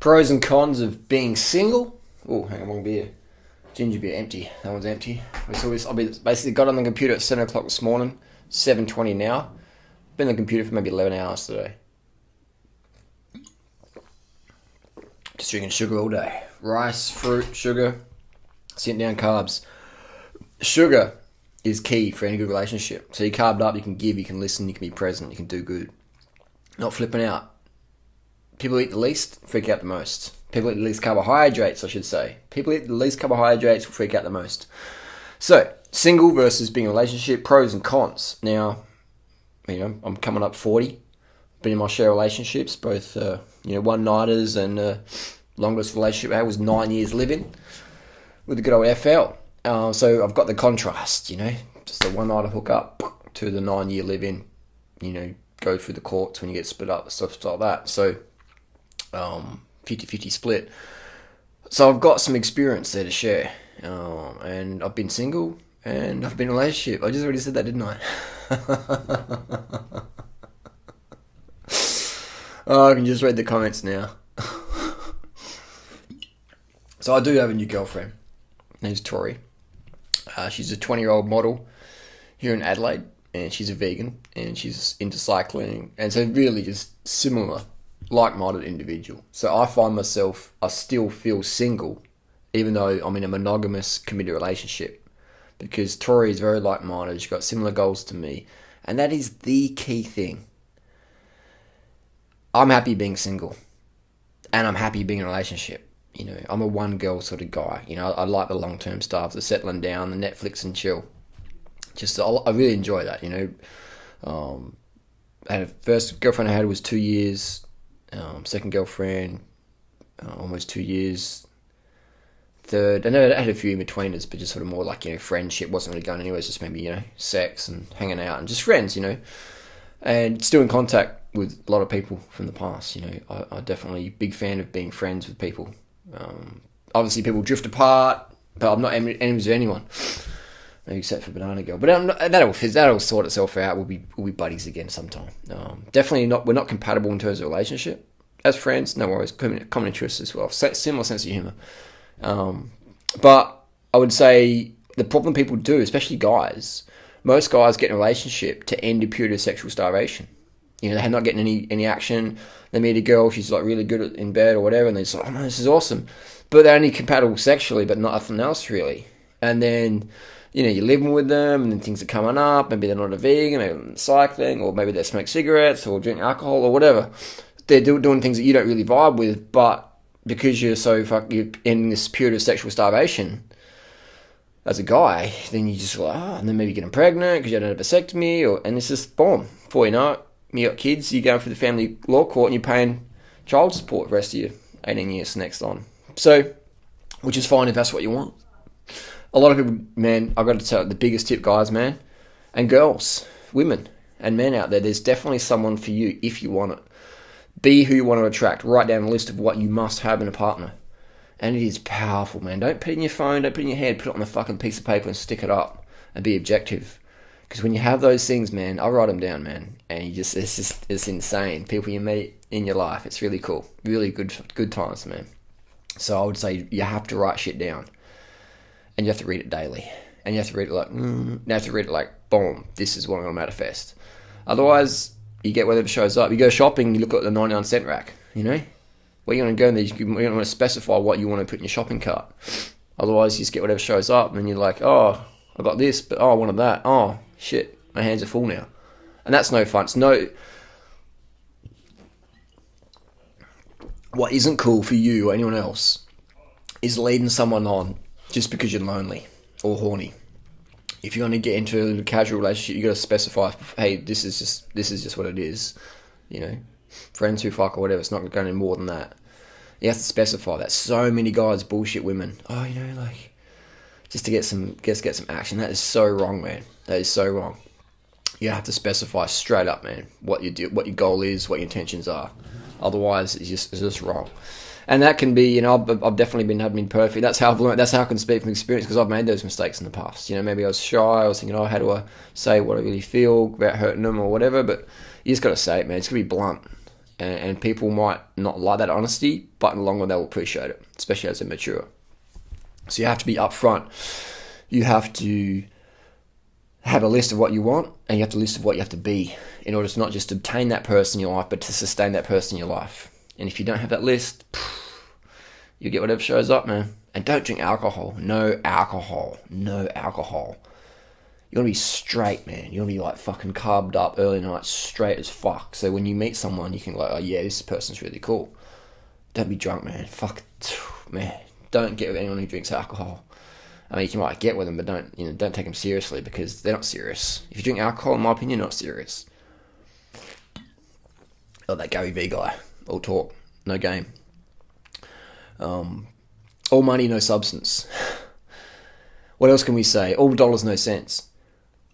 Pros and cons of being single. Oh, hang on, one beer. Ginger beer, empty. That one's empty. I basically got on the computer at 7 o'clock this morning. 7:20 now. Been on the computer for maybe 11 hours today. Just drinking sugar all day. Rice, fruit, sugar. Sitting down carbs. Sugar is key for any good relationship. So you carved up, you can give, you can listen, you can be present, you can do good. Not flipping out. People eat the least, freak out the most. People eat the least carbohydrates, I should say. People eat the least carbohydrates, will freak out the most. So, single versus being in a relationship, pros and cons. Now, I'm coming up 40. Been in my share of relationships, both one-nighters and longest relationship I had was 9 years living with the good old FL. So I've got the contrast, just the one-nighter hook up to the 9-year live-in, go through the courts when you get split up, stuff like that. So 50-50 split. So I've got some experience there to share. And I've been single and I've been in a relationship. I just already said that, didn't I? Oh, I can just read the comments now. So I do have a new girlfriend. Her name's Tori. She's a 20-year-old model here in Adelaide, and she's a vegan, and she's into cycling, and so really just similar, like-minded individual. So I find myself, I still feel single, even though I'm in a monogamous, committed relationship, because Tori is very like-minded. She's got similar goals to me, and that is the key thing. I'm happy being single, and I'm happy being in a relationship. I'm a one-girl sort of guy. I like the long-term stuff, the settling down, the Netflix and chill. I really enjoy that, I had a first girlfriend I had was 2 years. Second girlfriend, almost 2 years. Third, I know I had a few in-betweeners, but just sort of more like, friendship. Wasn't really going anywhere. It's just maybe, sex and hanging out and just friends, And still in contact with a lot of people from the past, I definitely big fan of being friends with people. Obviously people drift apart, but I'm not enemies with anyone, maybe except for Banana Girl. But that'll sort itself out. We'll be buddies again sometime. Definitely not. We're not compatible in terms of relationship. As friends, no worries. Common interests as well. Similar sense of humour. But I would say the problem people do, especially guys, most guys get in a relationship to end a period of sexual starvation. They're not getting any action. They meet a girl, she's like really good in bed or whatever, and they're just like, oh man, this is awesome. But they're only compatible sexually, but nothing else really. And then, you're living with them, and then things are coming up. Maybe they're not a vegan, maybe they're cycling, or maybe they smoke cigarettes or drink alcohol or whatever. They're doing things that you don't really vibe with, but because you're in this period of sexual starvation as a guy, then you just like, and then maybe getting pregnant because you had a vasectomy, and it's just boom. Before you know it, you got kids, you're going through the family law court and you're paying child support for the rest of your 18 years next on. So, which is fine if that's what you want. A lot of people, man, I've got to tell you, the biggest tip, guys, man, and girls, women, and men out there, there's definitely someone for you if you want it. Be who you want to attract. Write down a list of what you must have in a partner. And it is powerful, man. Don't put it in your phone, don't put it in your head, put it on a fucking piece of paper and stick it up and be objective. Because when you have those things, man, I write them down, man, and it's insane. People you meet in your life, it's really cool, really good times, man. So I would say you have to write shit down, and you have to read it daily, and you have to read it like, you have to read it like, boom, this is what I'm gonna manifest. Otherwise, you get whatever shows up. You go shopping, you look at the 99-cent rack, Where you're gonna go in there, you're gonna specify what you want to put in your shopping cart. Otherwise, you just get whatever shows up, and you're like, oh, I got this, but I wanted that. Oh, shit, my hands are full now. And that's no fun. What isn't cool for you or anyone else is leading someone on just because you're lonely or horny. If you're going to get into a casual relationship, you got to specify, hey, this is just what it is. Friends who fuck or whatever, it's not going any more than that. You have to specify that. So many guys bullshit women. Oh, just to get some action. That is so wrong, man. That is so wrong. You have to specify straight up, man, what your goal is, what your intentions are. Otherwise, it's just wrong. And that can be, I've definitely haven't been perfect. That's how I've learned. That's how I can speak from experience, because I've made those mistakes in the past. Maybe I was shy. I was thinking, how do I say what I really feel without hurting them or whatever? But you just got to say it, man. It's going to be blunt. And people might not like that honesty, but in the long run they'll appreciate it, especially as they mature. So you have to be upfront. You have to have a list of what you want, and you have a list of what you have to be in order to not just obtain that person in your life, but to sustain that person in your life. And if you don't have that list, you get whatever shows up, man. And don't drink alcohol. No alcohol. No alcohol. You want to be straight, man. You want to be like fucking carved up early night, straight as fuck. So when you meet someone, you can like, oh yeah, this person's really cool. Don't be drunk, man. Fuck, man. Don't get with anyone who drinks alcohol. I mean, you can like get with them, but don't take them seriously because they're not serious. If you drink alcohol, in my opinion, you're not serious. Oh, that Gary V guy. All talk, no game. All money, no substance. What else can we say? All dollars, no cents.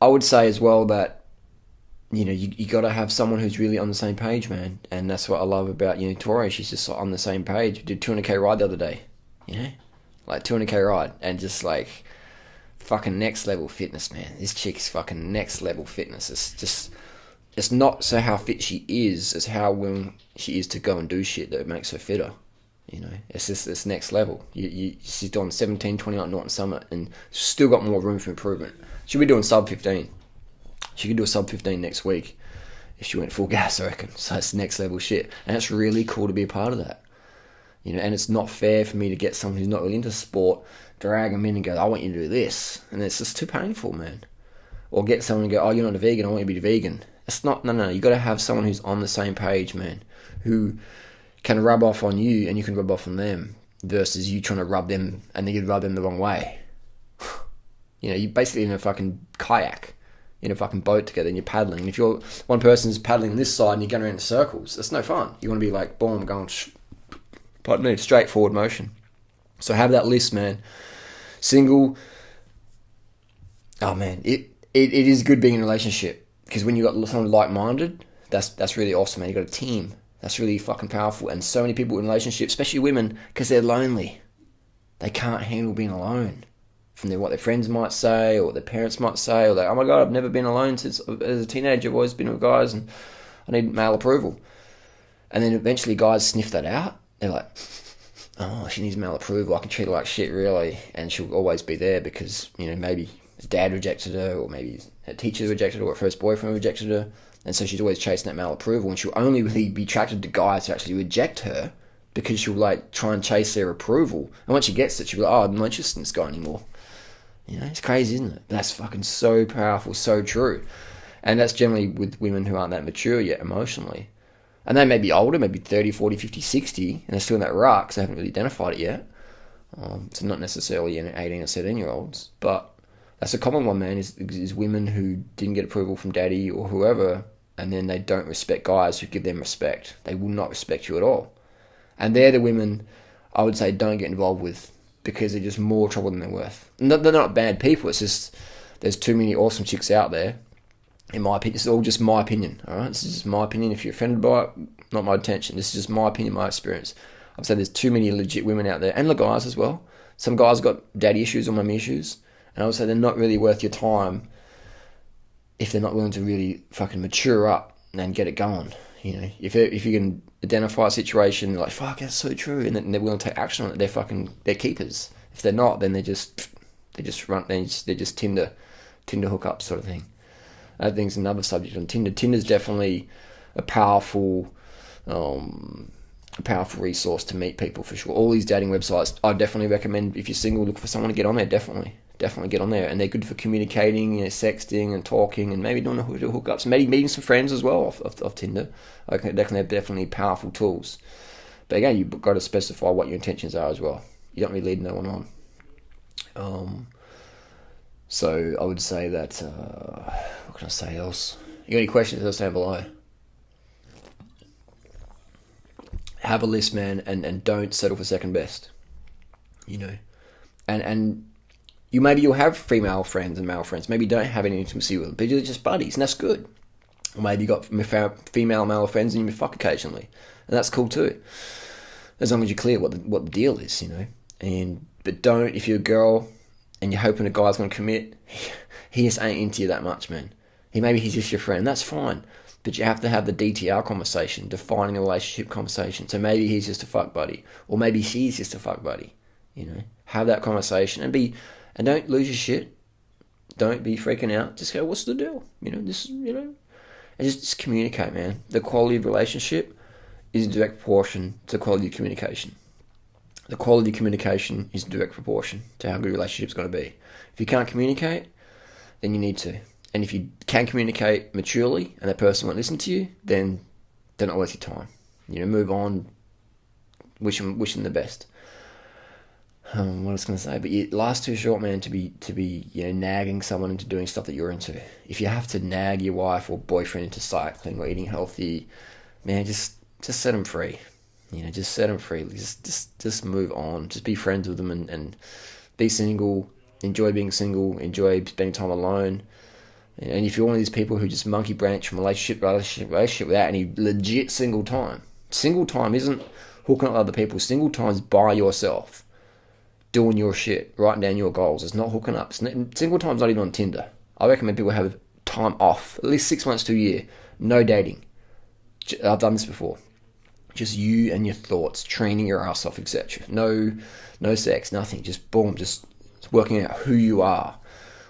I would say as well that, you got to have someone who's really on the same page, man. And that's what I love about, Tori. She's just on the same page. We did 200k ride the other day, like 200k ride. And just like fucking next level fitness, man. This chick's fucking next level fitness. It's not so how fit she is, it's how willing she is to go and do shit that makes her fitter. It's just this next level. She's doing 17:29 Norton Summit and still got more room for improvement. She'll be doing sub 15. She could do a sub 15 next week if she went full gas, I reckon. So it's next level shit. And it's really cool to be a part of that. And it's not fair for me to get someone who's not really into sport, drag them in and go, I want you to do this. And it's just too painful, man. Or get someone and go, oh, you're not a vegan, I want you to be vegan. It's not, no. You got to have someone who's on the same page, man. Who can rub off on you and you can rub off on them versus you trying to rub them and then you rub them the wrong way. You're basically in a fucking kayak, in a fucking boat together and you're paddling. And if you're one person's paddling on this side and you're going around in circles, that's no fun. You want to be like, boom, going, straight forward motion. So have that list, man. Single. Oh, man. It is good being in a relationship because when you got someone like-minded, that's really awesome, man. You got a team. That's really fucking powerful. And so many people in relationships, especially women, because they're lonely. They can't handle being alone. From what their friends might say, or what their parents might say, or oh my God, I've never been alone since as a teenager. I've always been with guys and I need male approval. And then eventually guys sniff that out. They're like, oh, she needs male approval. I can treat her like shit, really. And she'll always be there because, maybe her dad rejected her, or maybe her teacher rejected her, or her first boyfriend rejected her. And so she's always chasing that male approval, and she'll only really be attracted to guys who actually reject her because she'll like try and chase their approval. And once she gets it, she'll be like, oh, I'm not interested in this guy anymore. It's crazy, isn't it? But that's fucking so powerful, so true. And that's generally with women who aren't that mature yet emotionally. And they may be older, maybe 30, 40, 50, 60, and they're still in that rut because they haven't really identified it yet. So not necessarily 18 or 17-year-olds, but that's a common one, man, is women who didn't get approval from daddy or whoever, and then they don't respect guys who give them respect. They will not respect you at all. And they're the women I would say don't get involved with because they're just more trouble than they're worth. They're not bad people, it's just there's too many awesome chicks out there, in my opinion. It's all just my opinion, alright? This is just my opinion. If you're offended by it, not my attention. This is just my opinion, my experience. I've said there's too many legit women out there, and the guys as well. Some guys got daddy issues or mummy issues, and I would say they're not really worth your time if they're not willing to really fucking mature up and get it going. If you can identify a situation like, fuck, that's so true, and then they're willing to take action on it, they're keepers. If they're not, then they're just Tinder hookup sort of thing. I think it's another subject on Tinder. Tinder's definitely a powerful resource to meet people for sure. All these dating websites, I definitely recommend if you're single, look for someone to get on there. Definitely get on there, and they're good for communicating, sexting and talking, and maybe doing hookups, maybe meeting some friends as well off Tinder. Definitely powerful tools. But again, you've got to specify what your intentions are as well. You don't really lead no one on. So I would say that. What can I say else? You got any questions? Let us know below. Have a list, man, and don't settle for second best. And you'll have female friends and male friends. Maybe you don't have any intimacy with them, but you're just buddies, and that's good. Or maybe you got female, male friends, and you fuck occasionally, and that's cool too. As long as you're clear what the deal is, But don't, if you're a girl and you're hoping a guy's going to commit, he just ain't into you that much, man. He's just your friend. That's fine, But you have to have the DTR conversation, defining a relationship conversation. So maybe he's just a fuck buddy, or maybe she's just a fuck buddy. Have that conversation and don't lose your shit. Don't be freaking out. Just go, what's the deal? And just communicate, man. The quality of relationship is in direct proportion to the quality of communication. The quality of communication is in direct proportion to how good a relationship's going to be. If you can't communicate, then you need to. And if you can communicate maturely and that person won't listen to you, then they're not worth your time. Move on. Wish them the best. What I was going to say, but life's too short, man, to be nagging someone into doing stuff that you're into. If you have to nag your wife or boyfriend into cycling or eating healthy, man, just set them free. Just set them free. Just move on. Just be friends with them and be single. Enjoy being single. Enjoy spending time alone. And if you're one of these people who just monkey branch from relationship without any legit single time isn't hooking up with other people. Single time is by yourself, doing your shit, writing down your goals. It's not hooking up. Single time's not even on Tinder. I recommend people have time off, at least 6 months to a year. No dating. I've done this before. Just you and your thoughts, training your ass off, etc. No sex, nothing. Just boom, just working out who you are,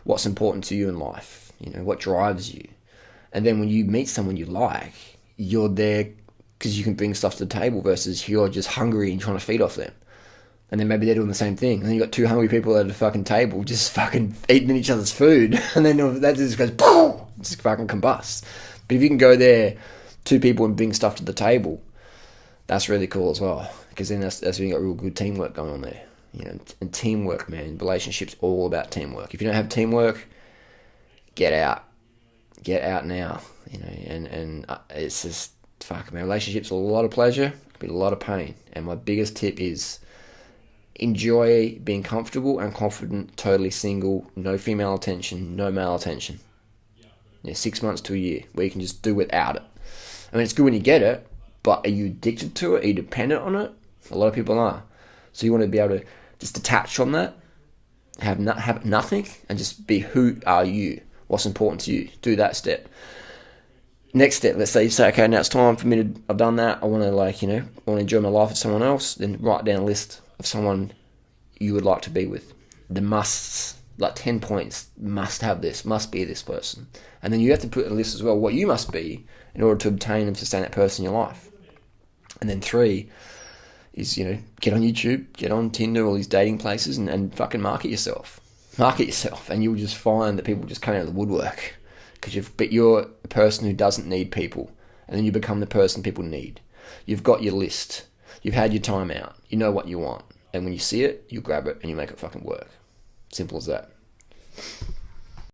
what's important to you in life. What drives you. And then when you meet someone you like, you're there because you can bring stuff to the table versus you're just hungry and trying to feed off them. And then maybe they're doing the same thing. And then you got two hungry people at a fucking table just fucking eating each other's food. And then that just goes, boom, just fucking combusts. But if you can go there, two people, and bring stuff to the table, that's really cool as well. Because then that's when you got real good teamwork going on there. And teamwork, man. Relationships all about teamwork. If you don't have teamwork, get out now, and it's just, fuck, man, relationships are a lot of pleasure, but a lot of pain, and my biggest tip is enjoy being comfortable and confident, totally single, no female attention, no male attention. 6 months to a year, where you can just do without it. I mean, it's good when you get it, but are you addicted to it? Are you dependent on it? A lot of people are. So you want to be able to just detach from that, have nothing, and just be who are you. What's important to you? Do that step. Next step, let's say you say, okay, now it's time for me to, I've done that. I want to want to enjoy my life with someone else. Then write down a list of someone you would like to be with. The musts, like 10 points, must have this, must be this person. And then you have to put in a list as well what you must be in order to obtain and sustain that person in your life. And then 3 is, get on YouTube, get on Tinder, all these dating places, and fucking market yourself. Market yourself, and you'll just find that people just come out of the woodwork but you're a person who doesn't need people, and then you become the person people need. You've got your list, you've had your time out, you know what you want, and when you see it, you grab it and you make it fucking work. Simple as that.